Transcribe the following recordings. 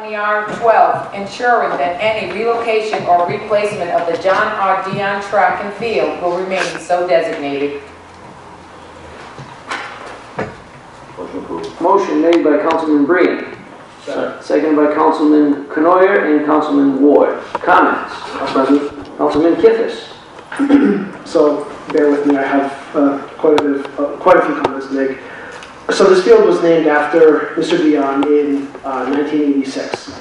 20R 12, ensuring that any relocation or replacement of the John R. Dion track and field will remain so designated. Motion approved. Motion made by Councilman Breen. Seconded by Councilman Canoyer and Councilman Ward. Comments? Councilman Kiffis. So bear with me, I have quite a few comments to make. So this field was named after Mr. Dion in 1986.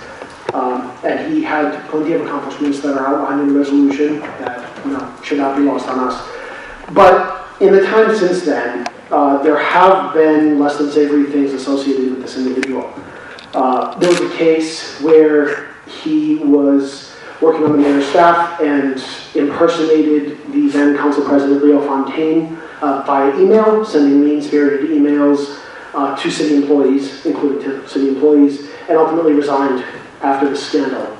And he had plenty of accomplishments that are outlined in the resolution that should not be lost on us. But in the time since then, there have been less than savory things associated with this individual. There was a case where he was working on the mayor's staff and impersonated the then council president, Leo Fontaine, via email, sending mean-spirited emails to city employees, including to city employees, and ultimately resigned after the scandal.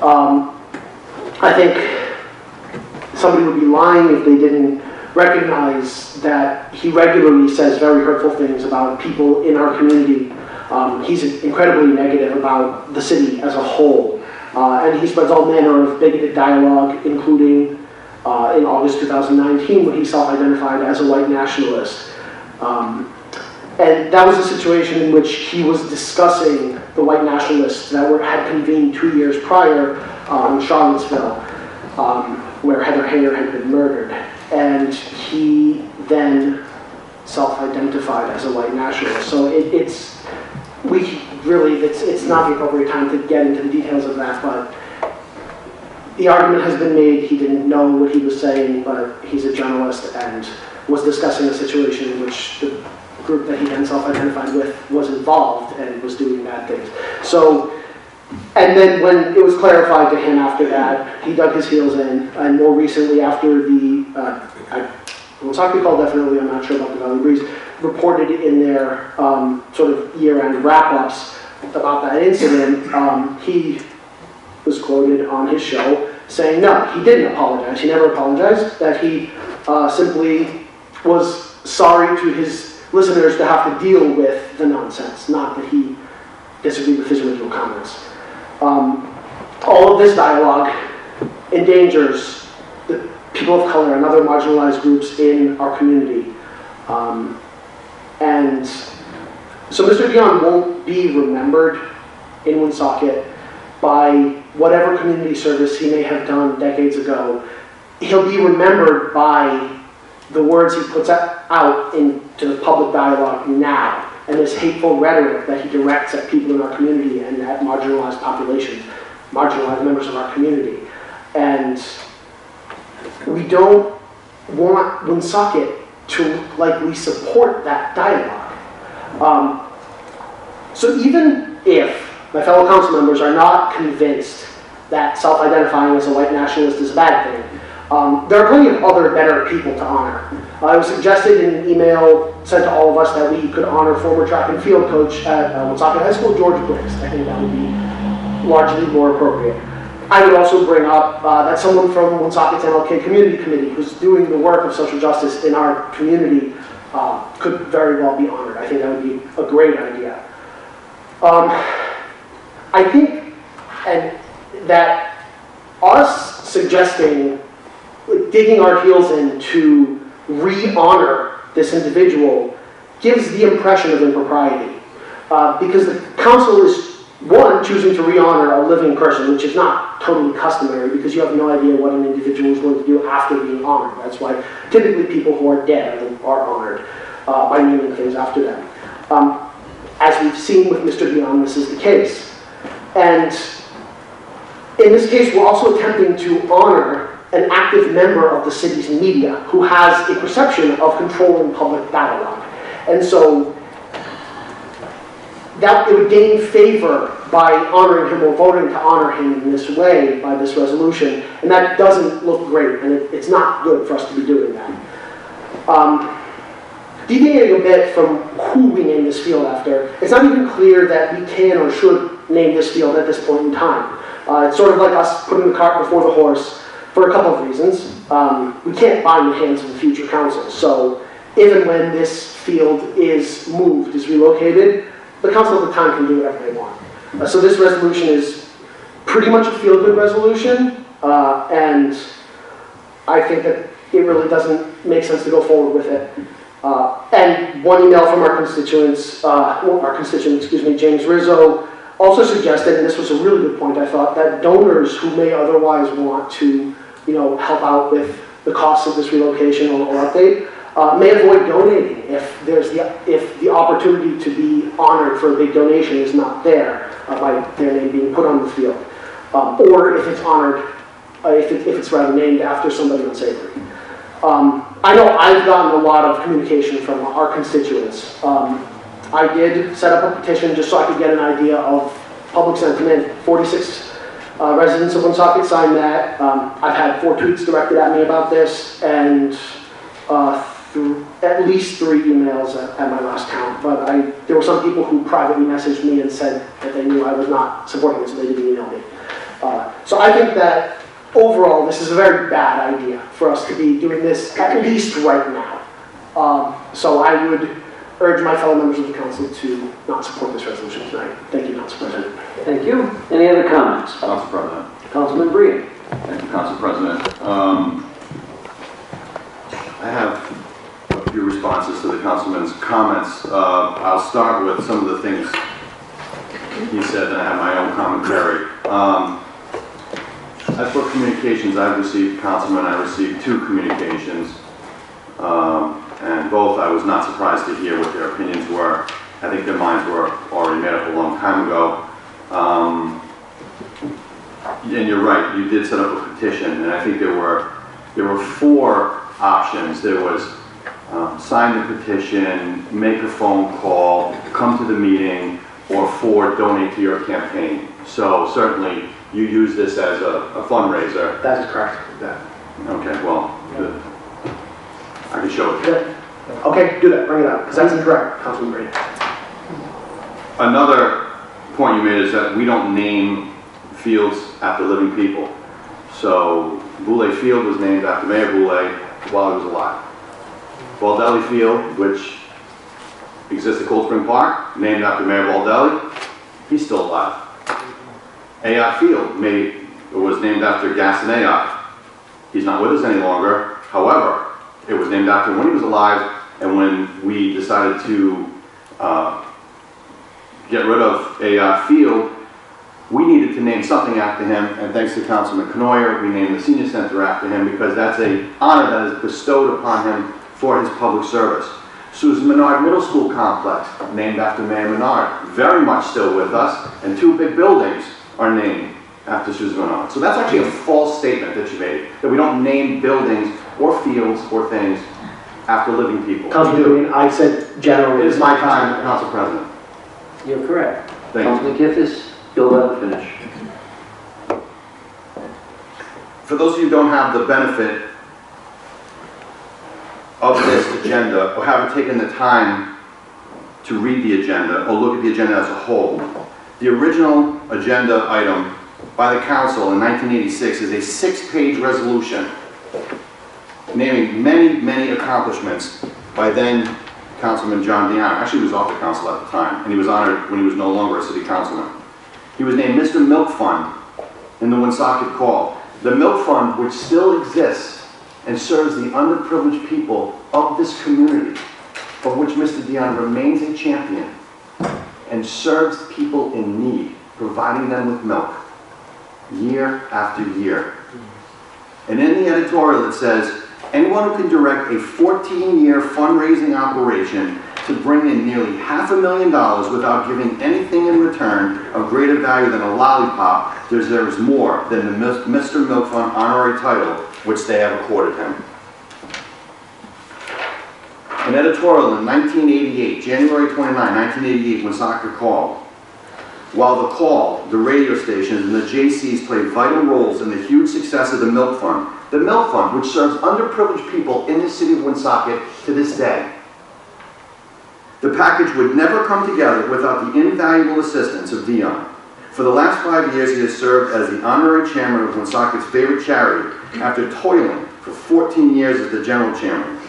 I think somebody would be lying if they didn't recognize that he regularly says very hurtful things about people in our community. He's incredibly negative about the city as a whole. And he spreads all manner of bigoted dialogue, including in August 2019 when he self-identified as a white nationalist. And that was a situation in which he was discussing the white nationalists that had convened 2 years prior in Charlottesville, where Heather Heyer had been murdered. And he then self-identified as a white nationalist. So it's not the appropriate time to get into the details of that, but the argument has been made he didn't know what he was saying, but he's a journalist and was discussing a situation in which the group that he then self-identified with was involved and was doing bad things. So, and then when it was clarified to him after that, he dug his heels in, and more recently after the, Woonsocket call definitely, I'm not sure about the Valley Breeze, reported in their sort of year-end wrap-ups about that incident, he was quoted on his show saying, no, he didn't apologize. He never apologized, that he simply was sorry to his listeners to have to deal with the nonsense, not that he disagreed with his original comments. All of this dialogue endangers the people of color and other marginalized groups in our community. And so Mr. Dion won't be remembered in Woonsocket by whatever community service he may have done decades ago. He'll be remembered by the words he puts out into the public dialogue now, and this hateful rhetoric that he directs at people in our community and at marginalized populations, marginalized members of our community. And we don't want Woonsocket to likely support that dialogue. So even if my fellow council members are not convinced that self-identifying as a white nationalist is a bad thing, there are plenty of other better people to honor. It was suggested in an email sent to all of us that we could honor former track and field coach at Woonsocket High School, George Largay. I think that would be largely more appropriate. I would also bring up that someone from Woonsocket's MLK Community Committee, who's doing the work of social justice in our community, could very well be honored. I think that would be a great idea. I think that us suggesting, digging our heels in to re-honor this individual gives the impression of impropriety. Because the council is, one, choosing to re-honor a living person, which is not totally customary because you have no idea what an individual is going to do after being honored. That's why typically people who are dead are honored by naming things after them. As we've seen with Mr. Dion, this is the case. And in this case, we're also attempting to honor an active member of the city's media who has a perception of controlling public dialogue. And so that it would gain favor by honoring him or voting to honor him in this way by this resolution, and that doesn't look great, and it's not good for us to be doing that. Deviating a bit from who we name this field after, it's not even clear that we can or should name this field at this point in time. It's sort of like us putting the cart before the horse for a couple of reasons. We can't bind the hands of the future council, so if and when this field is moved, is relocated, the council at the time can do whatever they want. So this resolution is pretty much a feel-good resolution, and I think that it really doesn't make sense to go forward with it. And one email from our constituent, James Rizzo, also suggested, and this was a really good point, I thought, that donors who may otherwise want to, help out with the cost of this relocation or update, may avoid donating if the opportunity to be honored for a big donation is not there by their name being put on the field, or if it's honored, if it's rather named after somebody unsavory. I know I've gotten a lot of communication from our constituents. I did set up a petition just so I could get an idea of public sentiment. 46 residents of Woonsocket signed that. I've had 4 tweets directed at me about this, and at least 3 emails at my last count. But there were some people who privately messaged me and said that they knew I was not supporting it, so they didn't email me. So I think that overall, this is a very bad idea for us to be doing this, at least right now. So I would urge my fellow members of the council to not support this resolution tonight. Thank you, Council President. Thank you. Any other comments? Council President. Councilman Breed. Thank you, Council President. I have a few responses to the councilman's comments. I'll start with some of the things he said, and I have my own commentary. As for communications, I've received, Councilman, I received 2 communications, and both I was not surprised to hear what their opinions were. I think their minds were already made up a long time ago. And you're right, you did set up a petition, and I think there were 4 options. There was sign the petition, make a phone call, come to the meeting, or 4, donate to your campaign. So certainly you use this as a fundraiser. That is correct. Okay, well, I can show it. Okay, do that. Bring it up, because that's incorrect, Councilman Brady. Another point you made is that we don't name fields after living people. So Boulay Field was named after Mayor Boulay while he was alive. Baldelli Field, which exists at Cold Spring Park, named after Mayor Baldelli, he's still alive. Ayotte Field was named after Gaston Ayotte. He's not with us any longer. However, it was named after him when he was alive, and when we decided to get rid of Ayotte Field, we needed to name something after him, and thanks to Councilman Knoyer, we named the Senior Center after him because that's an honor that is bestowed upon him for his public service. Susan Menard Middle School Complex, named after Mayor Menard, very much still with us, and 2 big buildings are named after Susan Menard. So that's actually a false statement that you made, that we don't name buildings or fields or things after living people. Councilman, I said generally. It is my time, Council President. You're correct. Thank you. Councilman Kifis, you'll let him finish. For those of you who don't have the benefit of this agenda, or haven't taken the time to read the agenda, or look at the agenda as a whole, the original agenda item by the council in 1986 is a 6-page resolution naming many, many accomplishments by then Councilman John Deanna. Actually, he was off the council at the time, and he was honored when he was no longer a city councilman. He was named Mr. Milk Fund in the Woonsocket Call. The Milk Fund, which still exists and serves the underprivileged people of this community, of which Mr. Deanna remains a champion, and serves people in need, providing them with milk year after year. And in the editorial it says, anyone who can direct a 14-year fundraising operation to bring in nearly $500,000 without giving anything in return of greater value than a lollipop deserves more than the Mr. Milk Fund honorary title which they have accorded him. An editorial in 1988, January 29, 1988, Woonsocket Call. While the Call, the radio stations, and the JCs play vital roles in the huge success of the Milk Fund, which serves underprivileged people in the city of Woonsocket to this day. The package would never come together without the invaluable assistance of Dion. For the last 5 years, he has served as the honorary chairman of Woonsocket's favorite charity, after toiling for 14 years as the general chairman.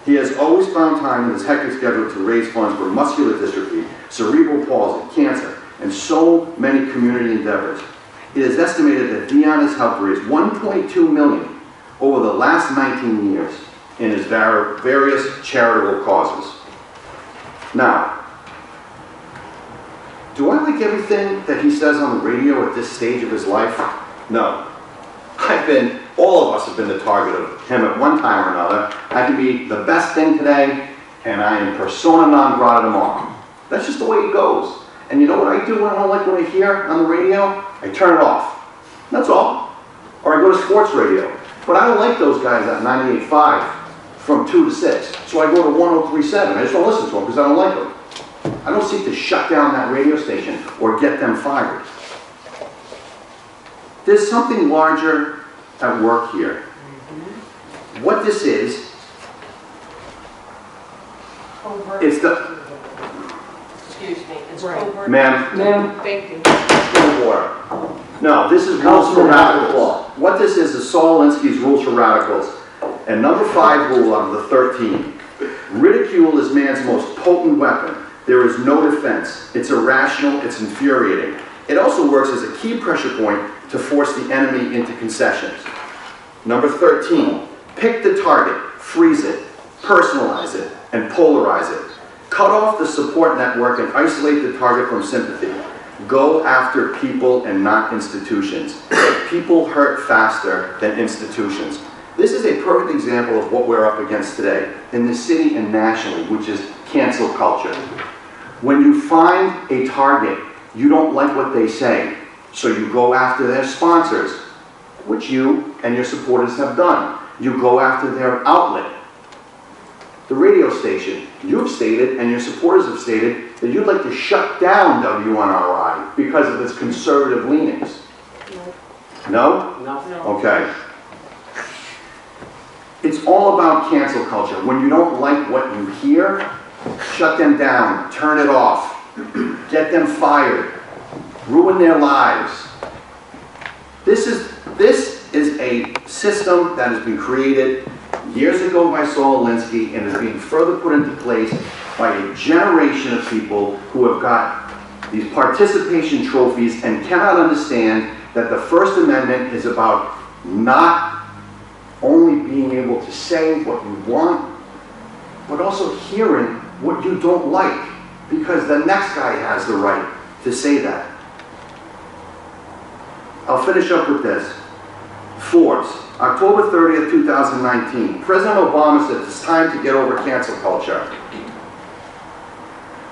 He has always found time in his hectic schedule to raise funds for muscular dystrophy, cerebral palsy, cancer, and so many community endeavors. It is estimated that Dion has helped raise $1.2 million over the last 19 years in his various charitable causes. Now, do I like everything that he says on the radio at this stage of his life? No. All of us have been the target of him at one time or another. I can be the best thing today, and I am persona non grata tomorrow. That's just the way it goes. And you know what I do when I don't like what I hear on the radio? I turn it off. That's all. Or I go to sports radio. But I don't like those guys at 98.5 from 2 to 6. So I go to 103.7. I just don't listen to them because I don't like them. I don't seek to shut down that radio station or get them fired. There's something larger at work here. What this is, it's the... Excuse me, it's over. Ma'am, Thank you. point of order. No, this is rules for radicals. What this is Saul Alinsky's rules for radicals. And number 5 rule out of the 13. Ridicule is man's most potent weapon. There is no defense. It's irrational, it's infuriating. It also works as a key pressure point to force the enemy into concessions. Number 13, pick the target, freeze it, personalize it, and polarize it. Cut off the support network and isolate the target from sympathy. Go after people and not institutions. People hurt faster than institutions. This is a perfect example of what we're up against today in the city and nationally, which is cancel culture. When you find a target, you don't like what they say, so you go after their sponsors, which you and your supporters have done. You go after their outlet. The radio station, you've stated and your supporters have stated that you'd like to shut down WNRI because of its conservative leanings. No? No. Okay. It's all about cancel culture. When you don't like what you hear, shut them down, turn it off, get them fired, ruin their lives. This is a system that has been created years ago by Saul Alinsky and is being further put into place by a generation of people who have got these participation trophies and cannot understand that the First Amendment is about not only being able to say what you want, but also hearing what you don't like, because the next guy has the right to say that. I'll finish up with this. Forbes, October 30th, 2019. President Obama said it's time to get over cancel culture.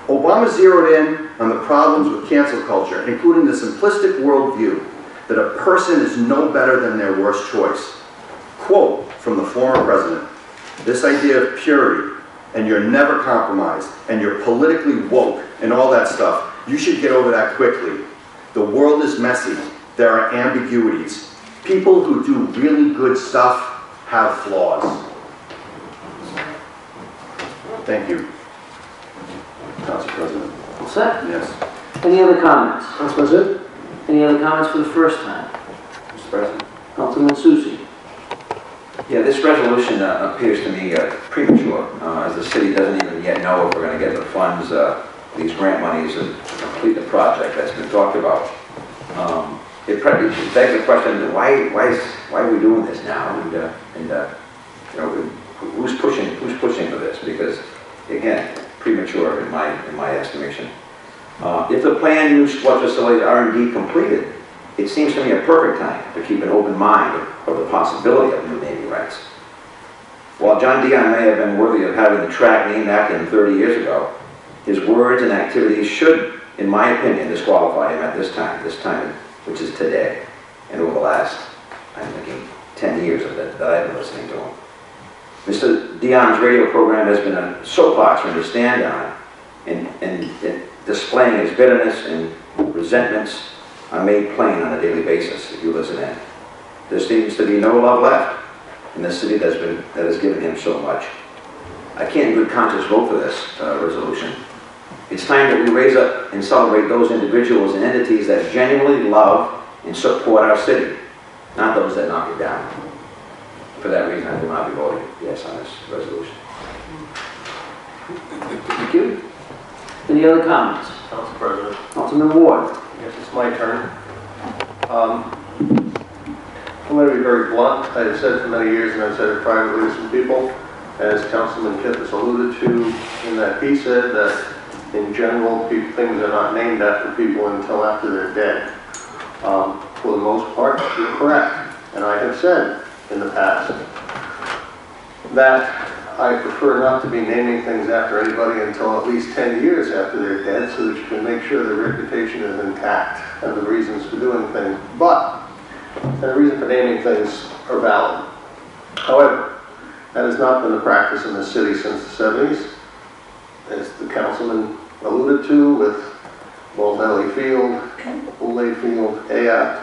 Obama zeroed in on the problems with cancel culture, including the simplistic worldview that a person is no better than their worst choice. Quote from the former president, this idea of purity, and you're never compromised, and you're politically woke, and all that stuff, you should get over that quickly. The world is messy. There are ambiguities. People who do really good stuff have flaws. Thank you, Council President. All set? Yes. Any other comments? Council President? Any other comments for the first time? Mr. President? Councilman Susi. Yeah, this resolution appears to me premature, as the city doesn't even yet know if we're going to get the funds, these grant monies to complete the project that's been talked about. It probably begs the question: why are we doing this now? And you know, who's pushing for this? Because again, premature in my estimation. If the planned new sport facility R&D completed, it seems to me a perfect time to keep an open mind of the possibility of new naming rights. While John Dion may have been worthy of having the track named after him 30 years ago, his words and activities should, in my opinion, disqualify him at this time, which is today, and over the last, I'm thinking, 10 years of that I've been listening to him. Mr. Dion's radio program has been a soapbox for him to stand on, and displaying his bitterness and resentments are made plain on a daily basis if you listen in. There seems to be no love left in the city that has given him so much. I can't in good conscience vote for this resolution. It's time that we raise up and celebrate those individuals and entities that genuinely love and support our city, not those that knock it down. For that reason, I will not be voting yes on this resolution. Thank you. Any other comments? Council President, Councilman Ward. I guess it's my turn. I'm going to be very blunt. I've said for many years, and I've said it privately to some people, as Councilman Kippis alluded to, in that he said that in general, things are not named after people until after they're dead. For the most part, you're correct. And I have said in the past that I prefer not to be naming things after anybody until at least 10 years after they're dead, so that you can make sure their reputation is intact and the reasons for doing things. And the reason for naming things are valid. However, that has not been the practice in the city since the 70s. As the councilman alluded to with Bald Valley Field, Old Field, AAP,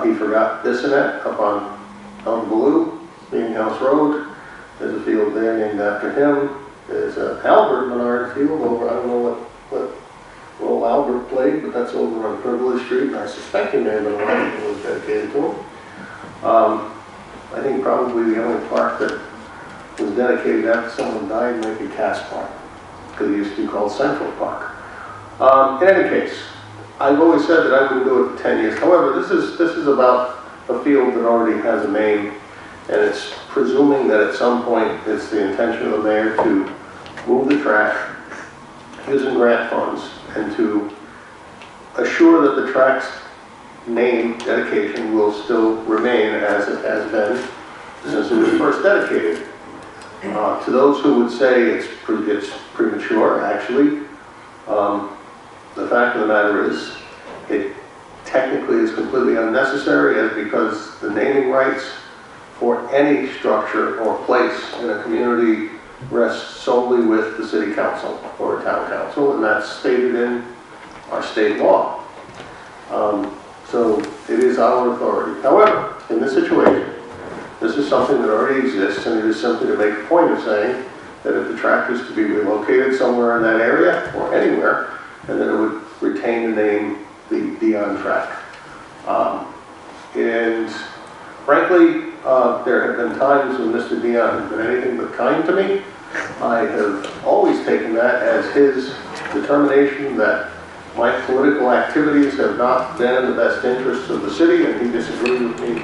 he forgot Bissonnet up on El Baloo, Meeting House Road. There's a field there named after him. There's Albert Menard Field over, I don't know what role Albert played, but that's over on Privilege Street, and I suspect he may have been one that was dedicated to him. I think probably the only park that was dedicated after someone died might be Cass Park, because it used to be called Central Park. In any case, I've always said that I wouldn't do it for 10 years. However, this is about a field that already has a name, and it's presuming that at some point it's the intention of the mayor to move the track using grant funds and to assure that the track's name dedication will still remain as it has been since it was first dedicated. To those who would say it's premature, actually, the fact of the matter is it technically is completely unnecessary, as because the naming rights for any structure or place in a community rests solely with the city council or town council, and that's stated in our state law. So it is our authority. However, in this situation, this is something that already exists, and it is simply to make a point of saying that if the track is to be relocated somewhere in that area or anywhere, and then it would retain the name, the Dion track. And frankly, there have been times when Mr. Dion has been anything but kind to me. I have always taken that as his determination that my political activities have not been in the best interests of the city, and he disagreed with me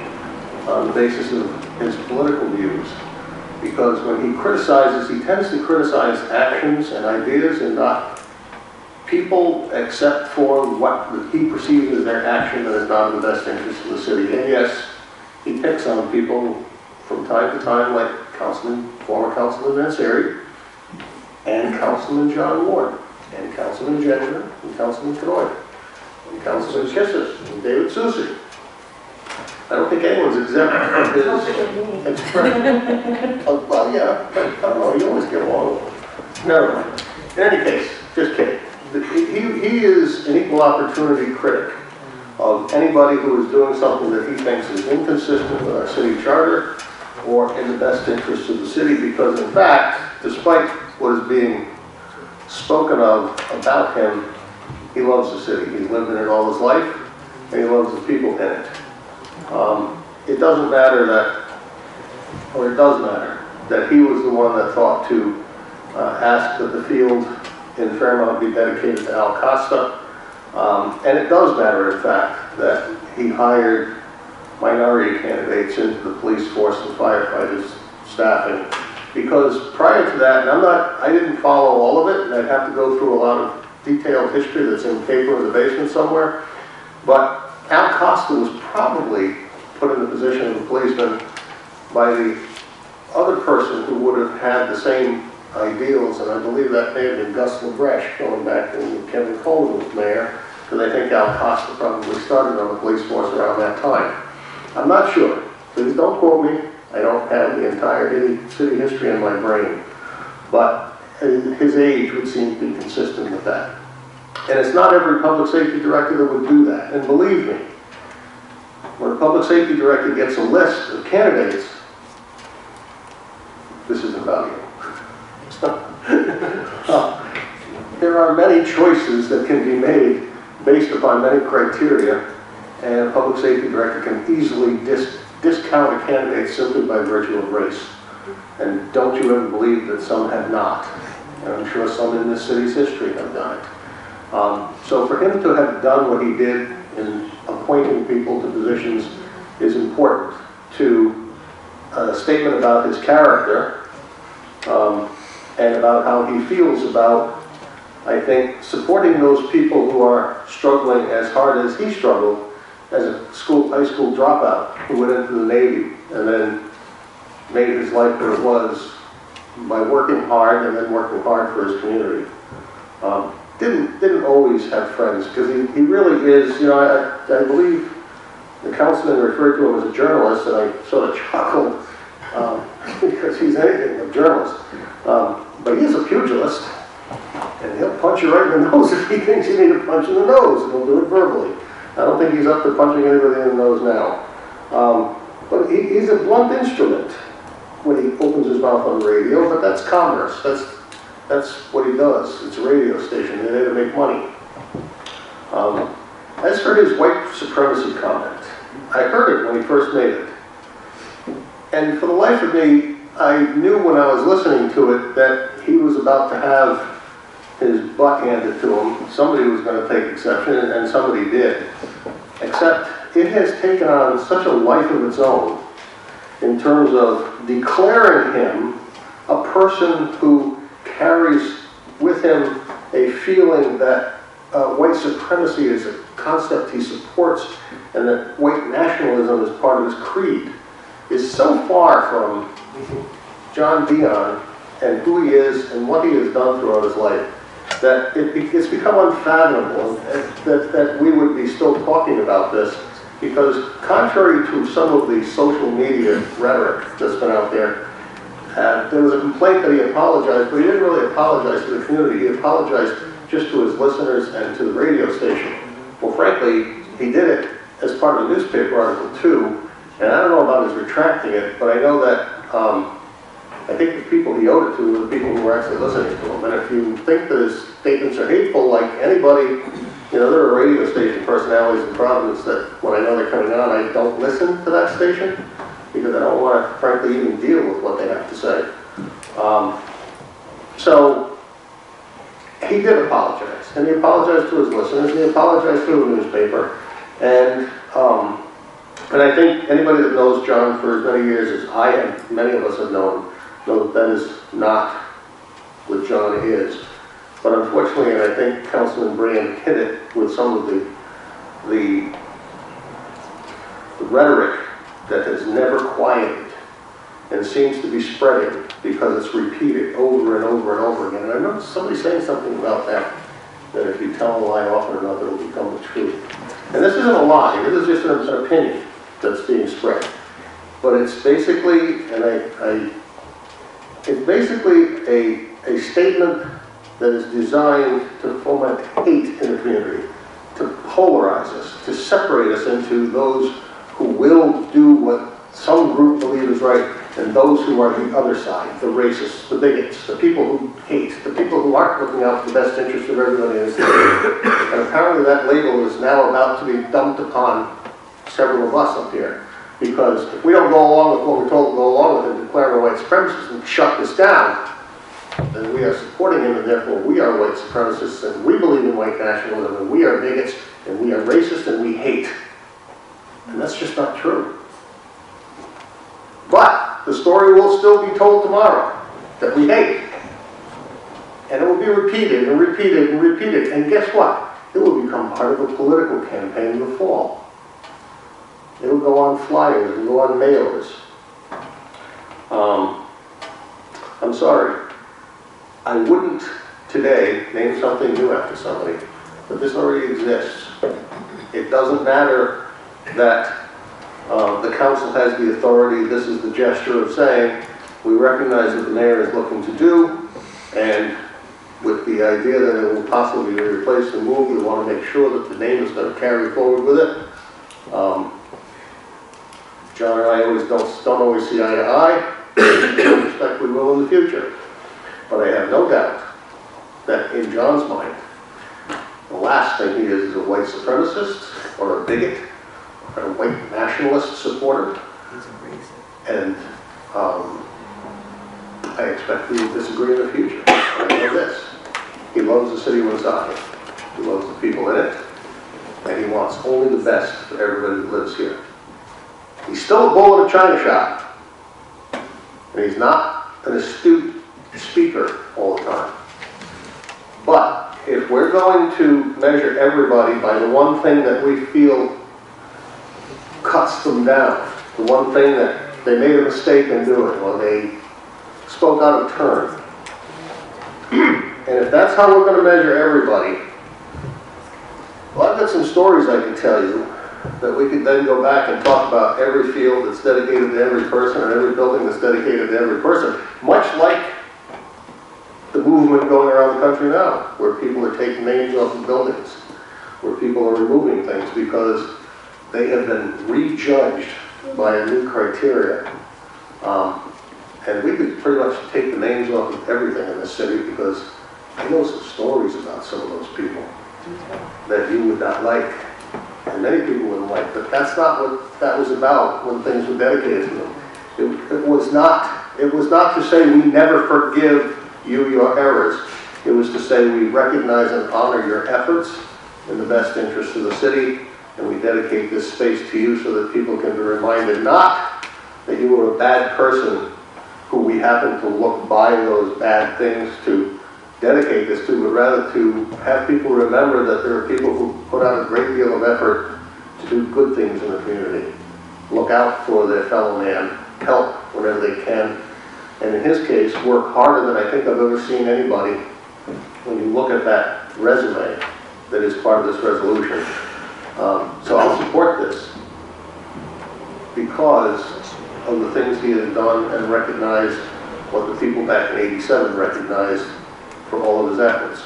on the basis of his political views. Because when he criticizes, he tends to criticize actions and ideas and not people, except for what he perceives as their action that is not in the best interest of the city. And yes, he picks on people from time to time, like former Councilman Manseri, and Councilman John Ward, and Councilman Gender, and Councilman Canoy, and Councilman Kisses, and David Susi. I don't think anyone's exempt from his expression. Well, yeah, but I don't know, you always get along with him. Never mind. In any case, just kidding. He is an equal opportunity critic of anybody who is doing something that he thinks is inconsistent with our city charter or in the best interest of the city, because in fact, despite what is being spoken of about him, he loves the city. He's lived in it all his life, and he loves the people in it. It doesn't matter that, or it does matter, that he was the one that thought to ask that the field in Fairmount be dedicated to Al Costa. And it does matter, in fact, that he hired minority candidates into the police force and firefighters staffing. Because prior to that, and I didn't follow all of it, and I'd have to go through a lot of detailed history that's in paper in the basement somewhere, but Al Costa was probably put in the position of a policeman by the other person who would have had the same ideals, and I believe that may have been Gus LaBreche, going back to when Kevin Coleman was mayor, because I think Al Costa probably started on the police force around that time. I'm not sure. Please don't quote me. I don't have the entire city history in my brain. But his age would seem to be consistent with that. And it's not every public safety director that would do that. And believe me, when a public safety director gets a list of candidates, this isn't about you. There are many choices that can be made based upon many criteria, and a public safety director can easily discount a candidate simply by virtue of race. And don't you ever believe that some have not. And I'm sure some in this city's history have done it. So for him to have done what he did in appointing people to positions is important to a statement about his character and about how he feels about, I think, supporting those people who are struggling as hard as he struggled as a high school dropout who went into the Navy and then made his life what it was by working hard and then working hard for his community. Didn't always have friends, because he really is, you know, I believe the councilman referred to him as a journalist, and I sort of chuckled because he's anything but a journalist. But he's a pugilist, and he'll punch you right in the nose if he thinks you need a punch in the nose, and he'll do it verbally. I don't think he's up to punching anybody in the nose now. But he's a blunt instrument when he opens his mouth on the radio, but that's commerce. That's what he does. It's a radio station. They're there to make money. As for his white supremacy comment, I heard it when he first made it. And for the life of me, I knew when I was listening to it that he was about to have his butt handed to him. Somebody was going to take exception, and somebody did. Except it has taken on such a life of its own in terms of declaring him a person who carries with him a feeling that white supremacy is a concept he supports and that white nationalism is part of his creed is so far from John Dion and who he is and what he has done throughout his life that it's become unfathomable that we would be still talking about this, because contrary to some of the social media rhetoric that's been out there, there was a complaint that he apologized, but he didn't really apologize to the community. He apologized just to his listeners and to the radio station. Well, frankly, he did it as part of a newspaper article too, and I don't know about his retracting it, but I know that I think the people he owed it to were the people who were actually listening to him. And if you think that his statements are hateful, like anybody, you know, there are radio station personalities in Providence that when I know they're coming on, I don't listen to that station because I don't want to, frankly, even deal with what they have to say. So he did apologize, and he apologized to his listeners, and he apologized to the newspaper. And I think anybody that knows John for as many years as I and many of us have known, know that is not what John is. But unfortunately, and I think Councilman Brand hit it with some of the rhetoric that has never quieted and seems to be spreading because it's repeated over and over and over again. And I remember somebody saying something about that if you tell a lie often enough, it'll become the truth. And this isn't a lie, this is just an opinion that's being spread. But it's basically, it's basically a statement that is designed to foment hate in the community, to polarize us, to separate us into those who will do what some group believe is right, and those who are the other side, the racists, the bigots, the people who hate, the people who aren't looking out for the best interest of everybody in the city. And apparently that label is now about to be dumped upon several of us up here. Because if we don't go along with what we're told to go along with and declare a white supremacist and shut this down, then we are supporting him, and therefore we are white supremacists, and we believe in white nationalism, and we are bigots, and we are racist, and we hate. And that's just not true. But the story will still be told tomorrow that we hate. And it will be repeated and repeated and repeated. And guess what? It will become part of a political campaign in the fall. It will go on flyers, it will go on mailers. I'm sorry. I wouldn't today name something new after somebody, but this already exists. It doesn't matter that the council has the authority. This is the gesture of saying, we recognize what the mayor is looking to do, and with the idea that it will possibly be replaced and moved, we want to make sure that the name is going to carry forward with it. John and I don't always see eye to eye. I expect we will in the future. But I have no doubt that in John's mind, the last thing he is a white supremacist or a bigot or a white nationalist supporter. And I expect we will disagree in the future. I know this. He loves the city of Woonsocket. He loves the people in it. And he wants only the best for everybody that lives here. He's still a bull in a china shop. And he's not an astute speaker all the time. But if we're going to measure everybody by the one thing that we feel cuts them down, the one thing that they made a mistake in doing, or they spoke out of turn, and if that's how we're going to measure everybody, well, I've got some stories I can tell you that we could then go back and talk about every field that's dedicated to every person and every building that's dedicated to every person, much like the movement going around the country now, where people are taking names off of buildings, where people are removing things because they have been rejudged by a new criteria. And we could pretty much take the names off of everything in this city because I know some stories about some of those people that you would not like, and many people wouldn't like, but that's not what that was about when things were dedicated to them. It was not to say we never forgive you your errors. It was to say we recognize and honor your efforts in the best interest of the city, and we dedicate this space to you so that people can be reminded not that you were a bad person who we happen to look by those bad things to dedicate this to, but rather to have people remember that there are people who put out a great deal of effort to do good things in the community, look out for their fellow man, help whenever they can, and in his case, work harder than I think I've ever seen anybody when you look at that resume that is part of this resolution. So I'll support this because of the things he has done and recognized what the people back in '87 recognized for all of his efforts.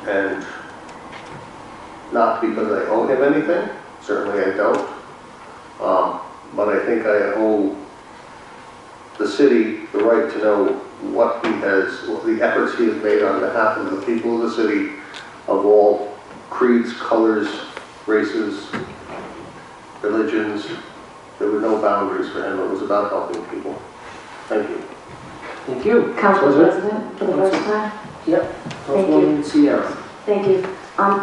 And not because I owe him anything, certainly I don't, but I think I owe the city the right to know what the efforts he has made on behalf of the people of the city of all creeds, colors, races, religions. There were no boundaries for him. It was about helping people. Thank you. Thank you. Council President, for the first time. Yep. Thank you. Councilwoman Sierra. Thank you.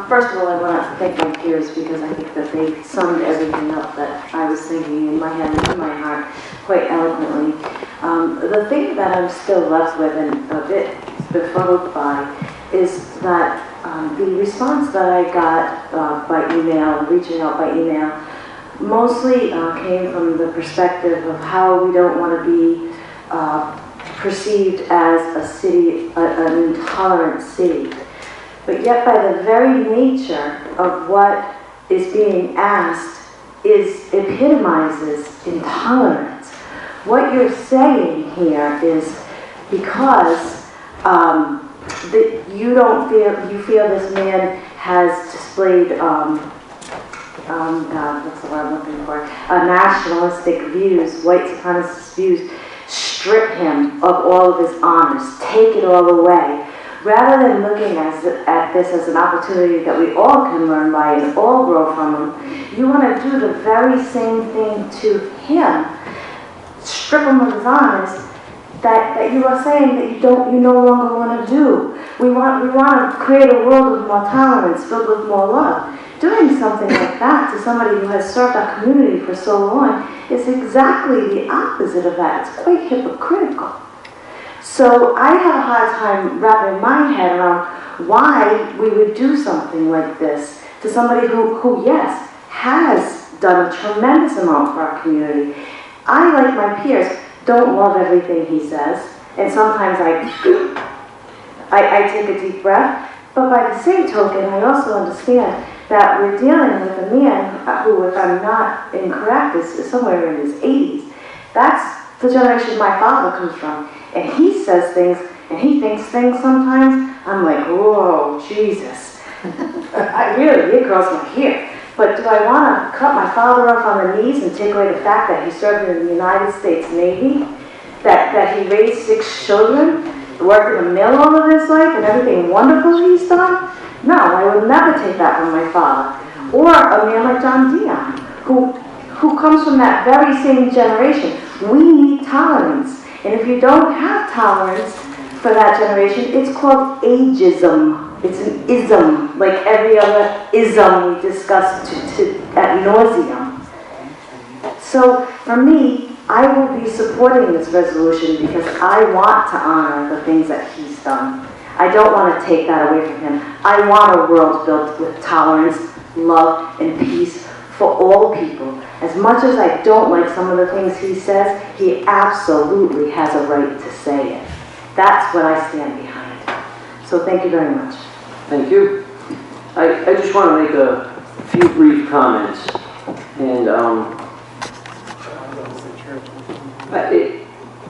First of all, I want to thank my peers because I think that they summed everything up that I was thinking in my head and in my heart quite eloquently. The thing that I'm still left with and a bit befuddled by is that the response that I got by email, reaching out by email, mostly came from the perspective of how we don't want to be perceived as a city, an intolerant city. But yet by the very nature of what is being asked epitomizes intolerance. What you're saying here is because you feel this man has displayed what's the word I'm looking for? Nationalistic views, white supremacist views, strip him of all of his honors, take it all away. Rather than looking at this as an opportunity that we all can learn by and all grow from him, you want to do the very same thing to him. Strip him of his honors that you are saying that you no longer want to do. We want to create a world of more tolerance, filled with more love. Doing something like that to somebody who has served our community for so long is exactly the opposite of that. It's quite hypocritical. So I have a hard time wrapping my head around why we would do something like this to somebody who yes, has done a tremendous amount for our community. I, like my peers, don't love everything he says, and sometimes I take a deep breath, but by the same token, I also understand that we're dealing with a man who, if I'm not incorrect, is somewhere in his 80s. That's the generation my father comes from. And he says things, and he thinks things sometimes, I'm like, whoa, Jesus. It grows my hair. But do I want to cut my father off on the knees and take away the fact that he served in the United States Navy? That he raised 6 children, worked in a mill all of his life, and everything wonderful he's done? No, I would never take that from my father. Or a man like John Dion, who comes from that very same generation. We need tolerance. And if you don't have tolerance for that generation, it's called ageism. It's an ism, like every other ism we discuss ad nauseum. So for me, I will be supporting this resolution because I want to honor the things that he's done. I don't want to take that away from him. I want a world built with tolerance, love, and peace for all people. As much as I don't like some of the things he says, he absolutely has a right to say it. That's what I stand behind. So thank you very much. Thank you. I just want to make a few brief comments. And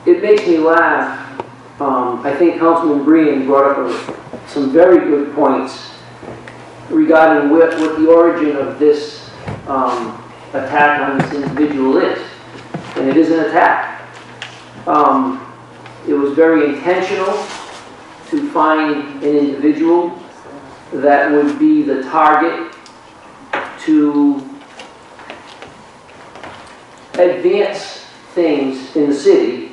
it makes me laugh. I think Councilman Breen brought up some very good points regarding what the origin of this attack on this individual is. And it is an attack. It was very intentional to find an individual that would be the target to advance things in the city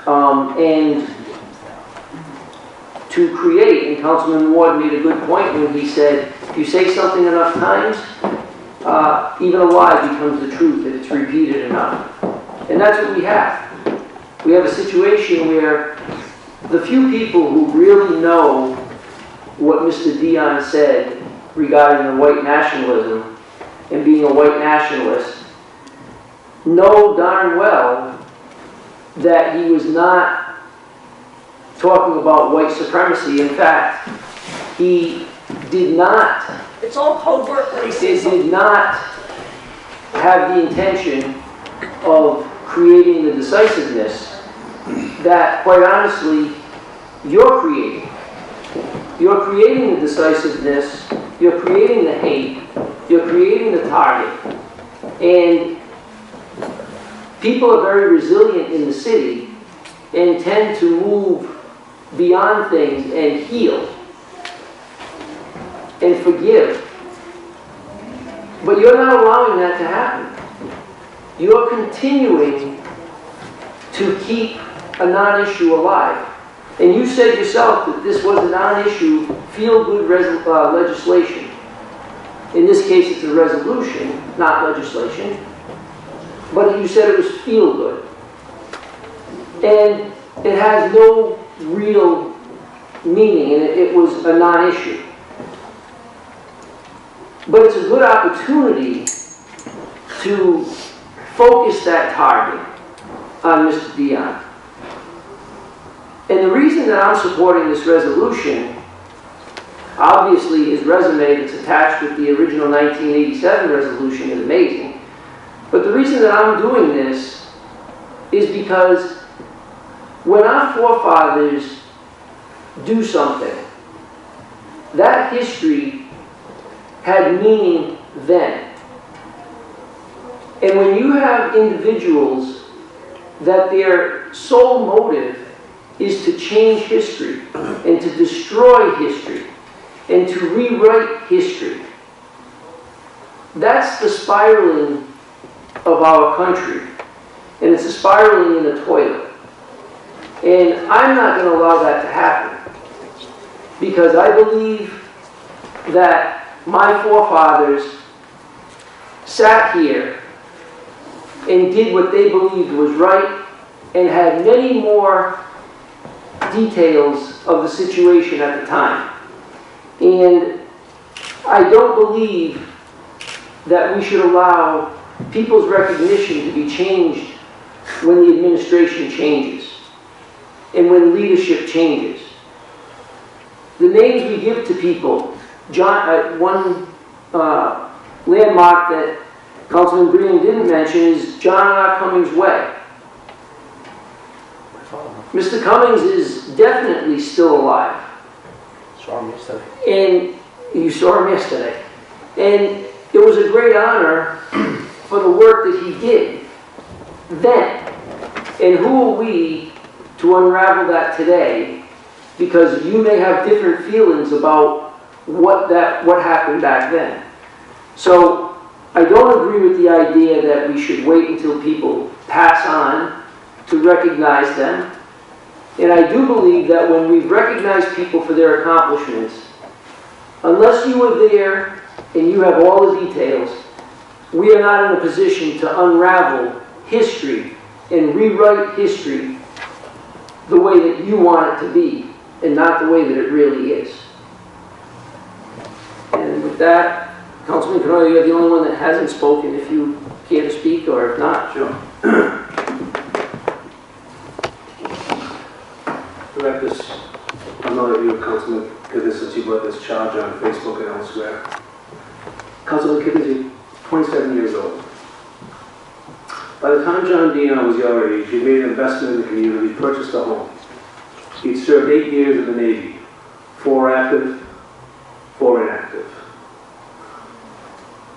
and to create, and Councilman Ward made a good point when he said, if you say something enough times, even a lie becomes the truth if it's repeated enough. And that's what we have. We have a situation where the few people who really know what Mr. Dion said regarding the white nationalism and being a white nationalist know darn well that he was not talking about white supremacy. In fact, he did not. It's all covert racism. He did not have the intention of creating the decisiveness that, quite honestly, you're creating. You're creating the decisiveness, you're creating the hate, you're creating the target, and people are very resilient in the city and tend to move beyond things and heal and forgive. But you're not allowing that to happen. You're continuing to keep a non-issue alive. And you said yourself that this was a non-issue, feel-good legislation. In this case, it's a resolution, not legislation. But you said it was feel-good. And it has no real meaning, and it was a non-issue. But it's a good opportunity to focus that target on Mr. Dion. And the reason that I'm supporting this resolution, obviously his resume that's attached with the original 1987 resolution is amazing. But the reason that I'm doing this is because when our forefathers do something, that history had meaning then. And when you have individuals that their sole motive is to change history and to destroy history and to rewrite history, that's the spiraling of our country. And it's a spiraling in the toilet. And I'm not going to allow that to happen, because I believe that my forefathers sat here and did what they believed was right and had many more details of the situation at the time. And I don't believe that we should allow people's recognition to be changed when the administration changes and when leadership changes. The names we give to people, one landmark that Councilman Breen didn't mention is John R. Cummings Way. Mr. Cummings is definitely still alive. Saw him yesterday. And you saw him yesterday. And it was a great honor for the work that he did then. And who are we to unravel that today? Because you may have different feelings about what happened back then. So I don't agree with the idea that we should wait until people pass on to recognize them. And I do believe that when we recognize people for their accomplishments, unless you were there and you have all the details, we are not in a position to unravel history and rewrite history the way that you want it to be and not the way that it really is. And with that, Councilman Canoia, you're the only one that hasn't spoken. If you care to speak, or if not, Sure. Directors, I know that you, Councilman Kivitz, since you brought this charge on Facebook and elsewhere. Councilman Kivitz, you're 27 years old. By the time John Dion was your age, you made an investment in the community, purchased a home. He'd served 8 years in the Navy, 4 active, 4 inactive.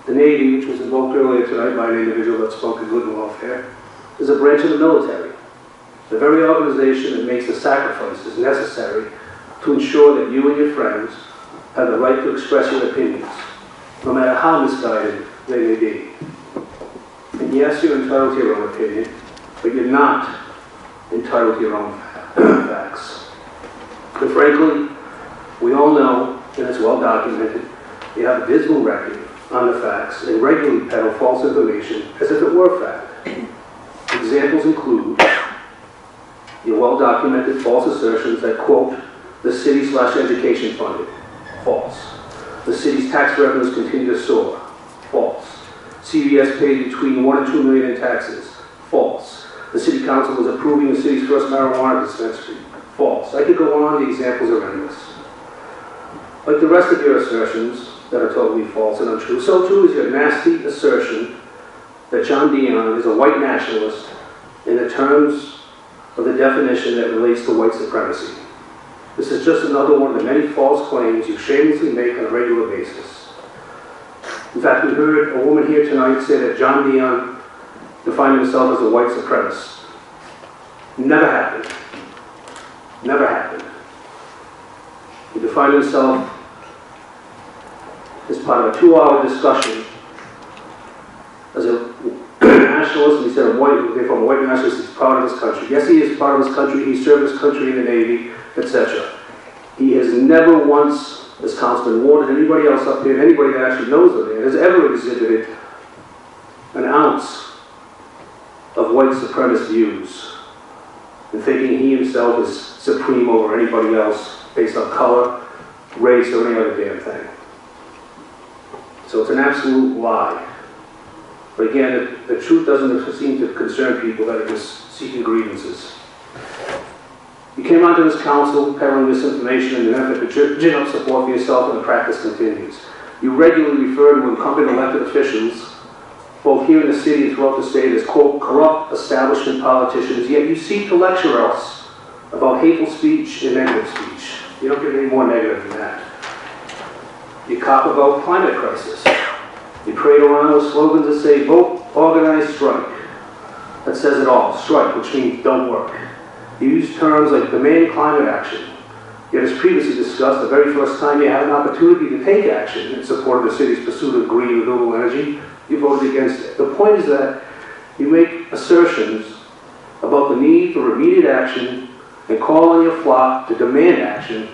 The Navy, which was invoked earlier tonight by an individual that spoke of good welfare, is a branch of the military. The very organization that makes the sacrifices necessary to ensure that you and your friends have the right to express your opinions, no matter how misguided they may be. And yes, you're entitled to your own opinion, but you're not entitled to your own facts. And frankly, we all know, and it's well documented, you have a dismal record on the facts and regularly peddle false information as if it were fact. Examples include your well-documented false assertions that, quote, the city/education funded, false. The city's tax revenues continue to soar, false. CVS paid between 1 and 2 million in taxes, false. The city council was approving the city's first marijuana dispensary, false. I could go on, the examples are endless. Like the rest of your assertions that are totally false and untrue, so too is your nasty assertion that John Dion is a white nationalist in the terms of the definition that relates to white supremacy. This is just another one of the many false claims you shamelessly make on a regular basis. In fact, we heard a woman here tonight say that John Dion defined himself as a white supremacist. Never happened. Never happened. He defined himself as part of a 2-hour discussion as a nationalist, and he said from a white nationalist, he's proud of his country. Yes, he is proud of his country. He served his country in the Navy, etc. He has never once, as Councilman Ward and anybody else up here, anybody that actually knows the man, has ever exhibited an ounce of white supremacist views and thinking he himself is supreme over anybody else based on color, race, or any other damn thing. So it's an absolute lie. But again, the truth doesn't seem to concern people that are just seeking grievances. You came onto this council peddling misinformation in an effort to gin up support for yourself, and the practice continues. You regularly refer to incumbent elected officials, both here in the city and throughout the state, as, quote, corrupt establishment politicians, yet you seek to lecture us about hateful speech and negative speech. You don't get any more negative than that. You cop about climate crisis. You parade around with slogans that say, vote, organize, strike. That says it all, strike, which means don't work. You use terms like demand climate action. Yet as previously discussed, the very first time you had an opportunity to take action in support of the city's pursuit of green renewable energy, you voted against it. The point is that you make assertions about the need for immediate action and call on your flock to demand action,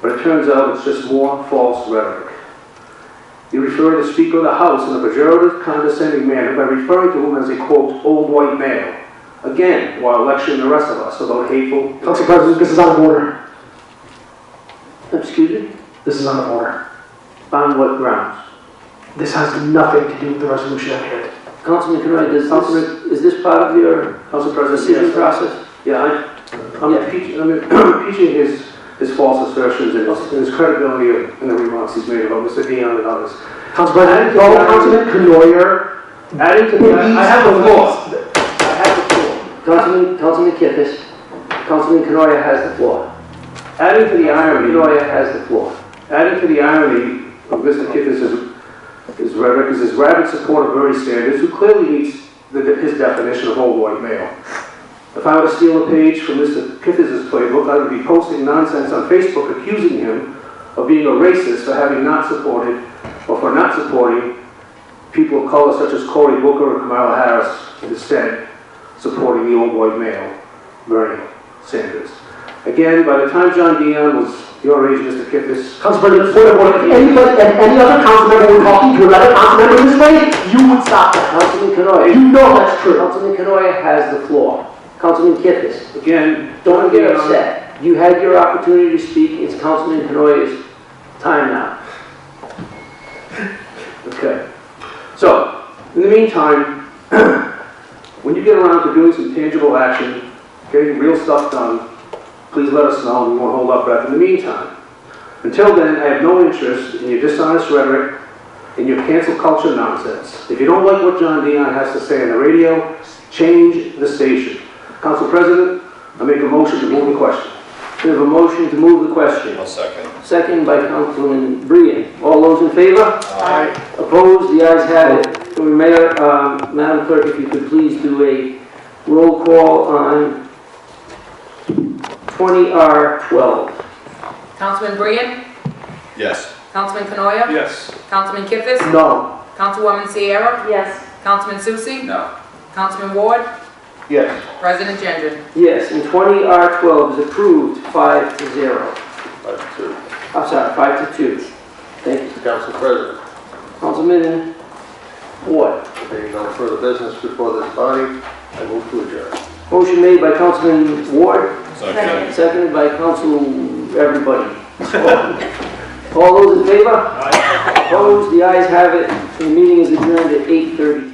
but it turns out it's just more false rhetoric. You refer to the Speaker of the House in a pejorative, condescending manner by referring to him as a, quote, old white male. Again, while lecturing the rest of us about hateful... Council President, this is out of order. Excuse me? This is out of order. On what grounds? This has nothing to do with the resolution at hand. Councilman Canoia, is this part of your Council President, decision yes. process? Yeah, I'm impeaching his false assertions and his credibility in the remarks he's made about Mr. Dion and others. Council President, Councilman Canoia, Adding to that, I have the floor. I have the floor. Councilman Kivitz, Councilman Canoia has the floor. Adding to the irony, Canoia has the floor. adding to the irony of Mr. Kivitz's his rhetoric is his rabid support of Bernie Sanders, who clearly meets his definition of old white male. If I were to steal a page from Mr. Kivitz's playbook, I would be posting nonsense on Facebook accusing him of being a racist for having not supported, or for not supporting, people of color such as Cory Booker and Kamala Harris, instead supporting the old white male, Bernie Sanders. Again, by the time John Dion was your age, Mr. Kiffis, Council President, point of order. If anybody, and any other council member were talking to another council member this way, you would stop that. Councilman Canoia. You know that's true. Councilman Canoia has the floor. Councilman Kiffis, again, don't get Dion- upset. You had your opportunity to speak. It's Councilman Canoia's time now. Okay. So, in the meantime, when you get around to doing some tangible action, getting real stuff done, please let us know and we won't hold up breath in the meantime. Until then, I have no interest in your dishonest rhetoric and your cancel culture nonsense. If you don't like what John Dion has to say on the radio, change the station. Council President, I make a motion to move the question. We have a motion to move the question. I'll second. Second by Councilman Brean. All those in favor? Aye. Opposed? The ayes have it. Mayor, Madam Clerk, if you could please do a roll call on 20R12. Councilman Brean? Yes. Councilman Canoia? Yes. Councilman Kiffis? No. Councilwoman Sierra? Yes. Councilman Susie? No. Councilman Ward? Yes. President Gendron? Yes, and 20R12 is approved 5-0. 5-2. I'm sorry, 5-2. Thank you. Council President, Councilman Ward. there being no further business before this body, I move to adjourn. Motion made by Councilman Ward, Second. seconded by Council everybody. All those in favor? Opposed? The ayes have it. The meeting is adjourned at 8:32.